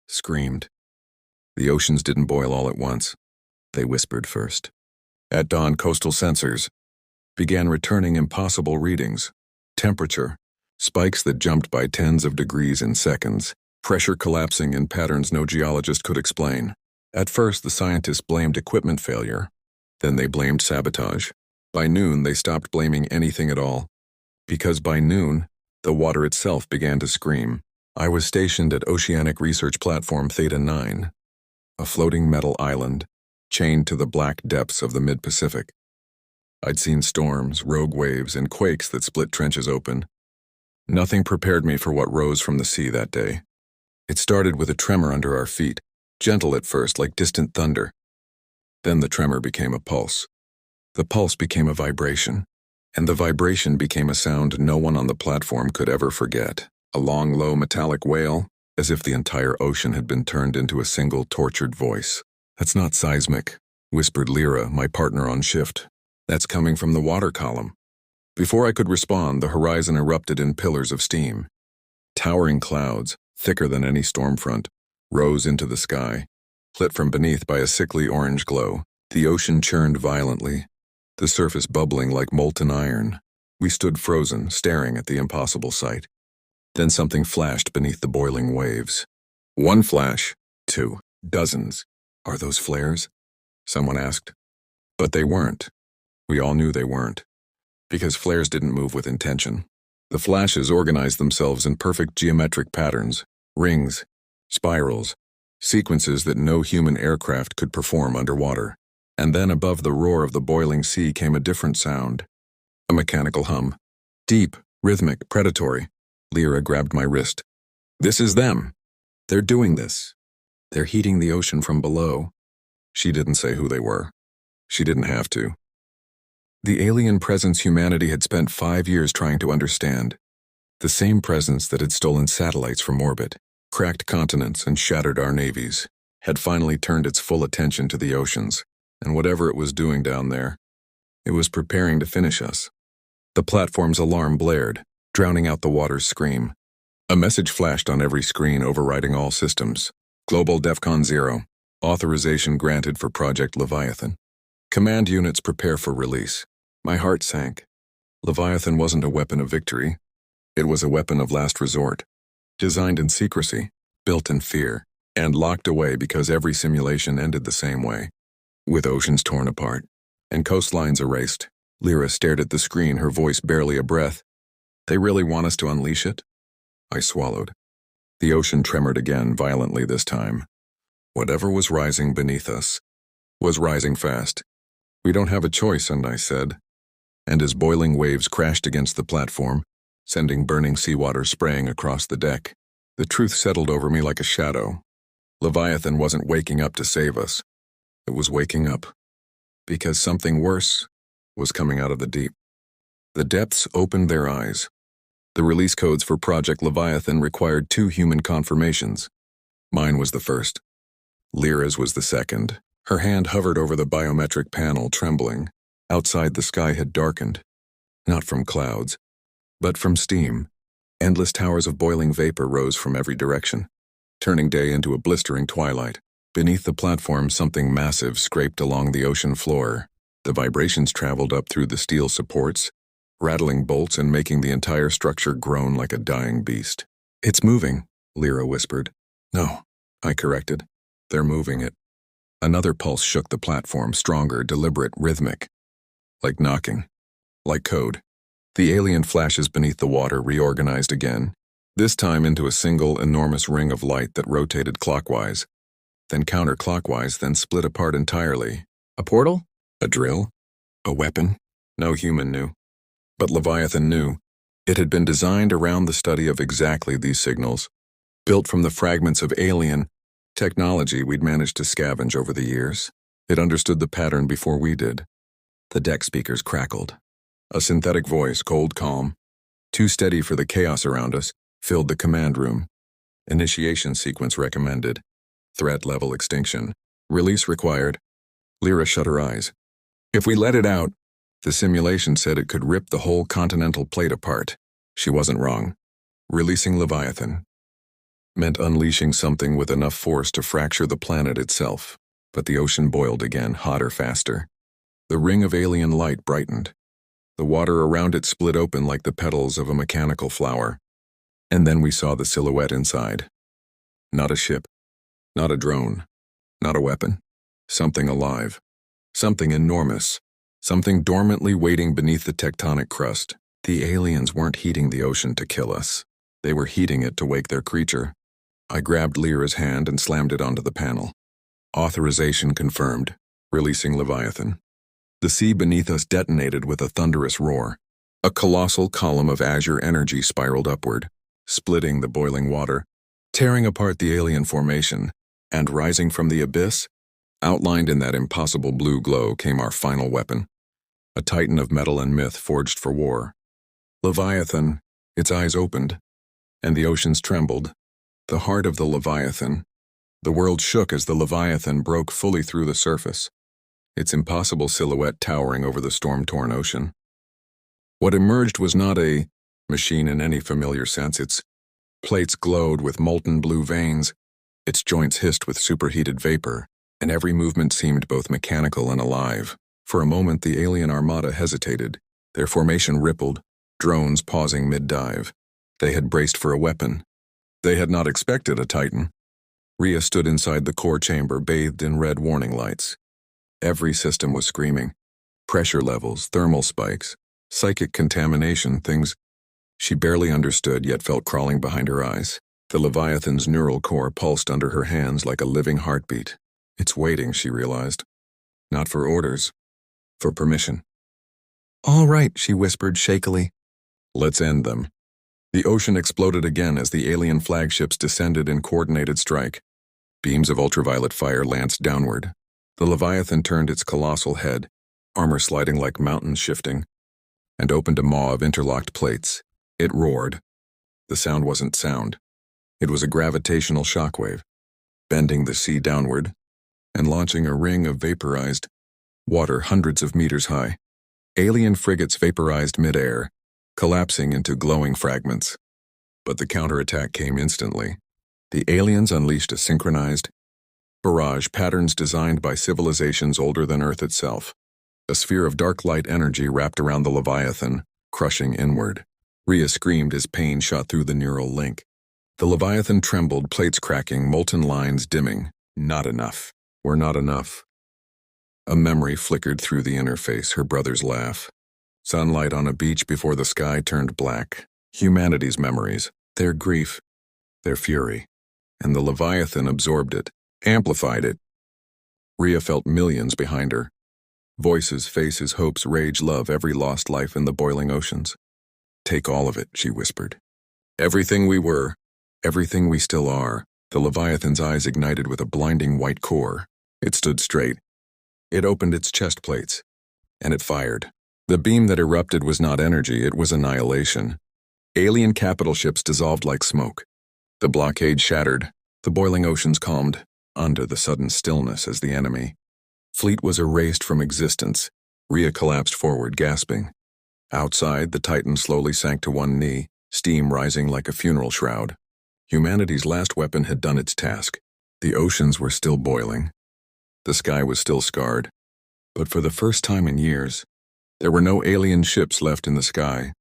screamed. The oceans didn't boil all at once. They whispered first. At dawn, coastal sensors began returning impossible readings. Temperature, spikes that jumped by tens of degrees in seconds, pressure collapsing in patterns no geologist could explain. At first, the scientists blamed equipment failure. Then they blamed sabotage. By noon, they stopped blaming anything at all. Because by noon, the water itself began to scream. I was stationed at Oceanic Research Platform Theta 9, a floating metal island, chained to the black depths of the mid-Pacific. I'd seen storms, rogue waves, and quakes that split trenches open. Nothing prepared me for what rose from the sea that day. It started with a tremor under our feet, gentle at first, like distant thunder. Then the tremor became a pulse. The pulse became a vibration, and the vibration became a sound no one on the platform could ever forget. A long, low, metallic wail, as if the entire ocean had been turned into a single tortured voice. "That's not seismic," whispered Lyra, my partner on shift. "That's coming from the water column." Before I could respond, the horizon erupted in pillars of steam. Towering clouds, thicker than any storm front, rose into the sky, lit from beneath by a sickly orange glow. The ocean churned violently, the surface bubbling like molten iron. We stood frozen, staring at the impossible sight. Then something flashed beneath the boiling waves. One flash, two, dozens. "Are those flares?" someone asked. But they weren't. We all knew they weren't. Because flares didn't move with intention. The flashes organized themselves in perfect geometric patterns, rings, spirals, sequences that no human aircraft could perform underwater. And then above the roar of the boiling sea came a different sound. A mechanical hum. Deep, rhythmic, predatory. Lyra grabbed my wrist. "This is them. They're doing this. They're heating the ocean from below." She didn't say who they were. She didn't have to. The alien presence humanity had spent 5 years trying to understand. The same presence that had stolen satellites from orbit, cracked continents, and shattered our navies, had finally turned its full attention to the oceans, and whatever it was doing down there, it was preparing to finish us. The platform's alarm blared, drowning out the water's scream. A message flashed on every screen, overriding all systems. Global DEFCON 0. Authorization granted for Project Leviathan. Command units prepare for release. My heart sank. Leviathan wasn't a weapon of victory. It was a weapon of last resort. Designed in secrecy, built in fear, and locked away because every simulation ended the same way. With oceans torn apart and coastlines erased, Lyra stared at the screen, her voice barely a breath. "They really want us to unleash it?" I swallowed. The ocean tremored again, violently this time. Whatever was rising beneath us was rising fast. "We don't have a choice," and I said. And as boiling waves crashed against the platform, sending burning seawater spraying across the deck, the truth settled over me like a shadow. Leviathan wasn't waking up to save us. It was waking up because something worse was coming out of the deep. The depths opened their eyes. The release codes for Project Leviathan required 2 human confirmations. Mine was the first. Lyra's was the second. Her hand hovered over the biometric panel, trembling. Outside, the sky had darkened. Not from clouds, but from steam. Endless towers of boiling vapor rose from every direction, turning day into a blistering twilight. Beneath the platform, something massive scraped along the ocean floor. The vibrations traveled up through the steel supports, rattling bolts and making the entire structure groan like a dying beast. "It's moving," Lyra whispered. "No," I corrected. "They're moving it." Another pulse shook the platform, stronger, deliberate, rhythmic. Like knocking. Like code. The alien flashes beneath the water reorganized again, this time into a single, enormous ring of light that rotated clockwise, then counterclockwise, then split apart entirely. A portal? A drill? A weapon? No human knew. But Leviathan knew. It had been designed around the study of exactly these signals, built from the fragments of alien technology we'd managed to scavenge over the years. It understood the pattern before we did. The deck speakers crackled. A synthetic voice, cold calm, too steady for the chaos around us, filled the command room. Initiation sequence recommended. Threat level extinction. Release required. Lyra shut her eyes. "If we let it out," the simulation said, "it could rip the whole continental plate apart." She wasn't wrong. Releasing Leviathan. meant unleashing something with enough force to fracture the planet itself. But the ocean boiled again, hotter, faster. The ring of alien light brightened. The water around it split open like the petals of a mechanical flower. And then we saw the silhouette inside. Not a ship, not a drone, not a weapon. Something alive. Something enormous. Something dormantly waiting beneath the tectonic crust. The aliens weren't heating the ocean to kill us. They were heating it to wake their creature. I grabbed Lyra's hand and slammed it onto the panel. Authorization confirmed, releasing Leviathan. The sea beneath us detonated with a thunderous roar. A colossal column of azure energy spiraled upward, splitting the boiling water, tearing apart the alien formation, and rising from the abyss, outlined in that impossible blue glow, came our final weapon. A titan of metal and myth forged for war. Leviathan, its eyes opened, and the oceans trembled. The heart of the Leviathan. The world shook as the Leviathan broke fully through the surface, its impossible silhouette towering over the storm-torn ocean. What emerged was not a machine in any familiar sense. Its plates glowed with molten blue veins, its joints hissed with superheated vapor, and every movement seemed both mechanical and alive. For a moment, the alien armada hesitated, their formation rippled, drones pausing mid-dive. They had braced for a weapon. They had not expected a titan. Rhea stood inside the core chamber, bathed in red warning lights. Every system was screaming. Pressure levels, thermal spikes, psychic contamination, things she barely understood yet felt crawling behind her eyes. The Leviathan's neural core pulsed under her hands like a living heartbeat. It's waiting, she realized. Not for orders, for permission. "All right," she whispered shakily. "Let's end them." The ocean exploded again as the alien flagships descended in coordinated strike. Beams of ultraviolet fire lanced downward. The Leviathan turned its colossal head, armor sliding like mountains shifting, and opened a maw of interlocked plates. It roared. The sound wasn't sound. It was a gravitational shockwave, bending the sea downward and launching a ring of vaporized water hundreds of meters high. Alien frigates vaporized midair, collapsing into glowing fragments. But the counterattack came instantly. The aliens unleashed a synchronized barrage, patterns designed by civilizations older than Earth itself. A sphere of dark light energy wrapped around the Leviathan, crushing inward. Rhea screamed as pain shot through the neural link. The Leviathan trembled, plates cracking, molten lines dimming. Not enough. We're not enough. A memory flickered through the interface, her brother's laugh. Sunlight on a beach before the sky turned black. Humanity's memories, their grief, their fury. And the Leviathan absorbed it, amplified it. Rhea felt millions behind her. Voices, faces, hopes, rage, love, every lost life in the boiling oceans. "Take all of it," she whispered. "Everything we were, everything we still are." The Leviathan's eyes ignited with a blinding white core. It stood straight. It opened its chest plates, and it fired. The beam that erupted was not energy, it was annihilation. Alien capital ships dissolved like smoke. The blockade shattered, the boiling oceans calmed, under the sudden stillness as the enemy fleet was erased from existence. Rhea collapsed forward, gasping. Outside, the Titan slowly sank to one knee, steam rising like a funeral shroud. Humanity's last weapon had done its task. The oceans were still boiling. The sky was still scarred. But for the first time in years, there were no alien ships left in the sky.